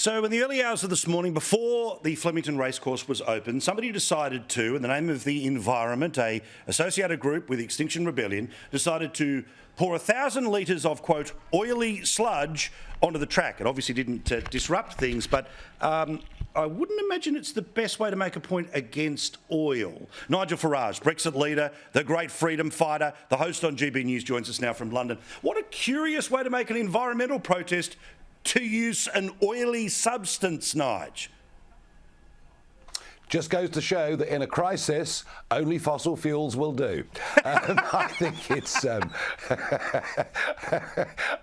So in the early hours of this morning, before the Flemington Racecourse was open, somebody decided to, in the name of the environment, a associated group with Extinction Rebellion, decided to pour 1,000 litres of, quote, oily sludge onto the track. It obviously didn't disrupt things, but I wouldn't imagine it's the best way to make a point against oil. Nigel Farage, Brexit leader, the great freedom fighter, the host on GB News, joins us now from London. What a curious way to make an environmental protest to use an oily substance, Nige. Just goes to show that in a crisis, only fossil fuels will do. I think it's,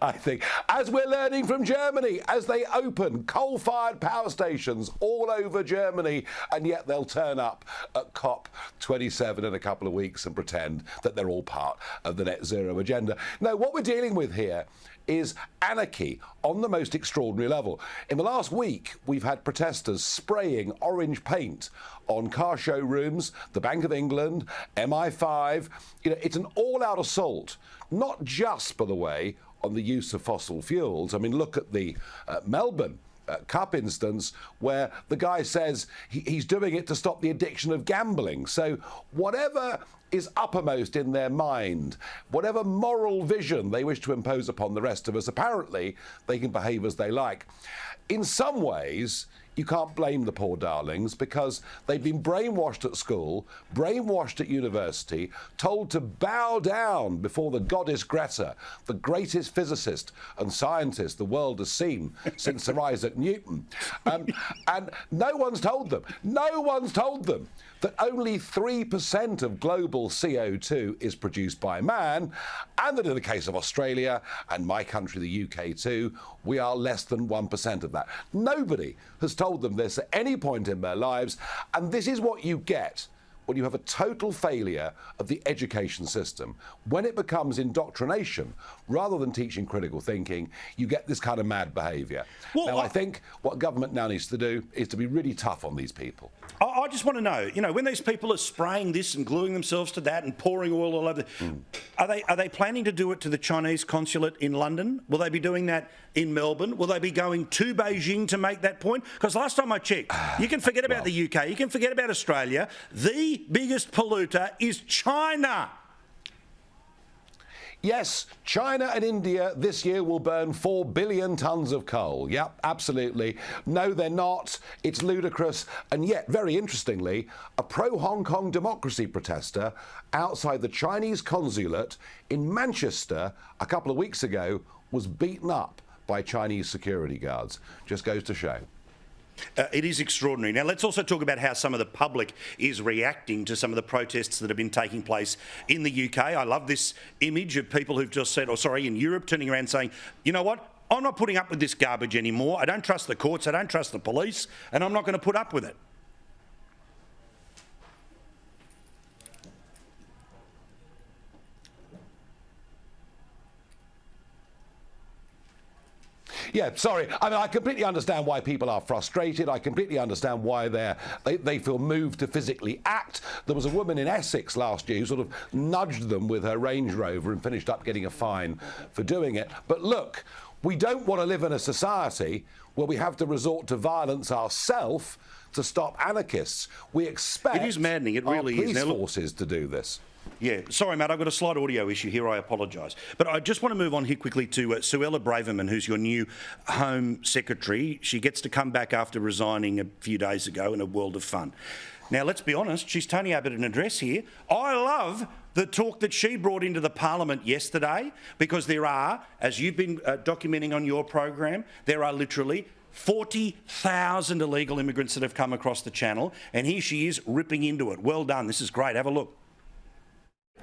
I think, as we're learning from Germany, as they open coal-fired power stations all over Germany, and yet they'll turn up at COP27 in a couple of weeks and pretend that they're all part of the net zero agenda. No, what we're dealing with here is anarchy on the most extraordinary level. In the last week, we've had protesters spraying orange paint on car showrooms, the Bank of England, MI5. You know, it's an all-out assault, not just, by the way, on the use of fossil fuels. I mean, look at the Melbourne Cup instance where the guy says he's doing it to stop the addiction of gambling. So whatever is uppermost in their mind, whatever moral vision they wish to impose upon the rest of us, apparently they can behave as they like. In some ways, you can't blame the poor darlings because they've been brainwashed at school, brainwashed at university, told to bow down before the goddess Greta, the greatest physicist and scientist the world has seen since Sir Isaac Newton. And no one's told them that only 3% of global CO2 is produced by man, and that in the case of Australia and my country, the UK too, we are less than 1% of that. Nobody has told them this at any point in their lives, and this is what you get when you have a total failure of the education system. When it becomes indoctrination rather than teaching critical thinking, you get this kind of mad behaviour. Well, now, I think what government now needs to do is to be really tough on these people. I just want to know, you know, when these people are spraying this and gluing themselves to that and pouring oil all over, are they planning to do it to the Chinese consulate in London? Will they be doing that in Melbourne? Will they be going to Beijing to make that point? Because last time I checked, you can forget about the UK, you can forget about Australia. The biggest polluter is China. Yes, China and India this year will burn 4 billion tonnes of coal. Yep, absolutely. No, they're not. It's ludicrous. And yet, very interestingly, a pro-Hong Kong democracy protester outside the Chinese consulate in Manchester a couple of weeks ago was beaten up by Chinese security guards. Just goes to show. It is extraordinary. Now, let's also talk about how some of the public is reacting to some of the protests that have been taking place in the UK. I love this image of people who've just said, in Europe, turning around saying, you know what, I'm not putting up with this garbage anymore. I don't trust the courts, I don't trust the police, and I'm not going to put up with it. Yeah, sorry. I mean, I completely understand why people are frustrated. I completely understand why they feel moved to physically act. There was a woman in Essex last year who sort of nudged them with her Range Rover and finished up getting a fine for doing it. But look, we don't want to live in a society where we have to resort to violence ourselves to stop anarchists. We expect it is maddening. It really our police forces to do this. Yeah, sorry, Matt, I've got a slight audio issue here. I apologise. But I just want to move on here quickly to Suella Braverman, who's your new Home Secretary. She gets to come back after resigning a few days ago in a world of fun. Now, let's be honest, she's Tony Abbott an address here. I love the talk that she brought into the Parliament yesterday, because there are, as you've been documenting on your program, there are literally 40,000 illegal immigrants that have come across the Channel, and here she is ripping into it. Well done. This is great. Have a look.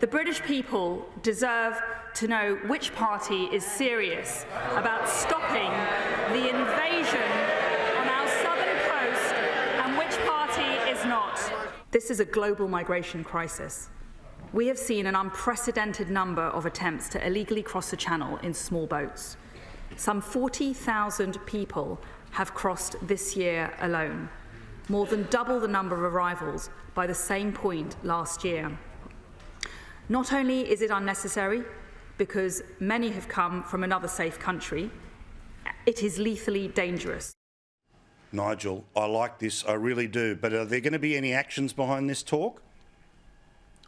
The British people deserve to know which party is serious about stopping the invasion on our southern coast and which party is not. This is a global migration crisis. We have seen an unprecedented number of attempts to illegally cross the Channel in small boats. Some 40,000 people have crossed this year alone, more than double the number of arrivals by the same point last year. Not only is it unnecessary, because many have come from another safe country, it is lethally dangerous. Nigel, I like this, I really do. But are there going to be any actions behind this talk?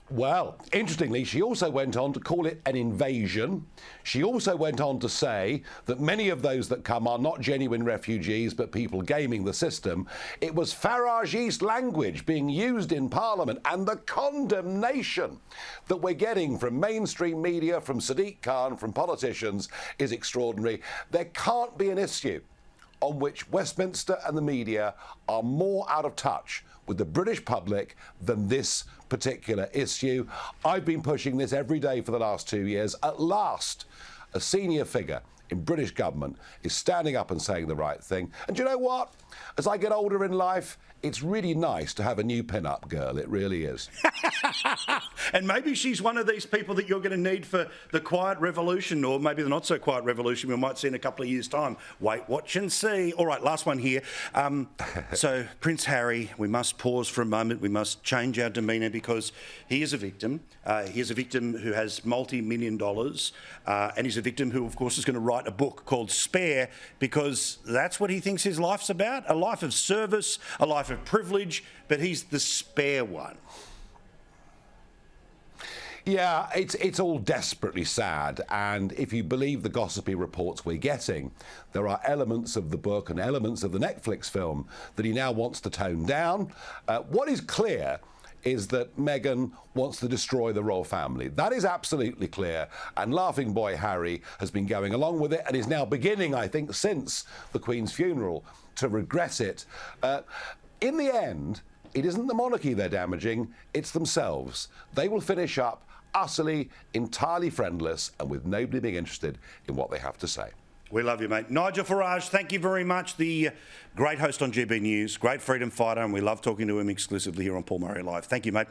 Well, interestingly, she also went on to call it an invasion. She also went on to say that many of those that come are not genuine refugees, but people gaming the system. It was Farageist language being used in Parliament, and the condemnation that we're getting from mainstream media, from Sadiq Khan, from politicians is extraordinary. There can't be an issue on which Westminster and the media are more out of touch with the British public than this particular issue. I've been pushing this every day for the last 2 years. At last, a senior figure in British government is standing up and saying the right thing. And do you know what? As I get older in life, it's really nice to have a new pin-up girl. It really is. And maybe she's one of these people that you're going to need for the quiet revolution, or maybe the not-so-quiet revolution we might see in a couple of years' time. Wait, watch and see. All right, last one here. So, Prince Harry, we must pause for a moment. We must change our demeanour because he is a victim. He is a victim who has multi-million dollars, and he's a victim who, of course, is going to write a book called Spare, because that's what he thinks his life's about, a life of service, a life of privilege, but he's the spare one. Yeah, it's all desperately sad, and if you believe the gossipy reports we're getting, there are elements of the book and elements of the Netflix film that he now wants to tone down. What is clear is that Meghan wants to destroy the royal family. That is absolutely clear, and laughing boy Harry has been going along with it and is now beginning, I think, since the Queen's funeral, to regret it. In the end, it isn't the monarchy they're damaging, it's themselves. They will finish up utterly, entirely friendless and with nobody being interested in what they have to say. We love you, mate. Nigel Farage, thank you very much. The great host on GB News, great freedom fighter, and we love talking to him exclusively here on Paul Murray Live. Thank you, mate.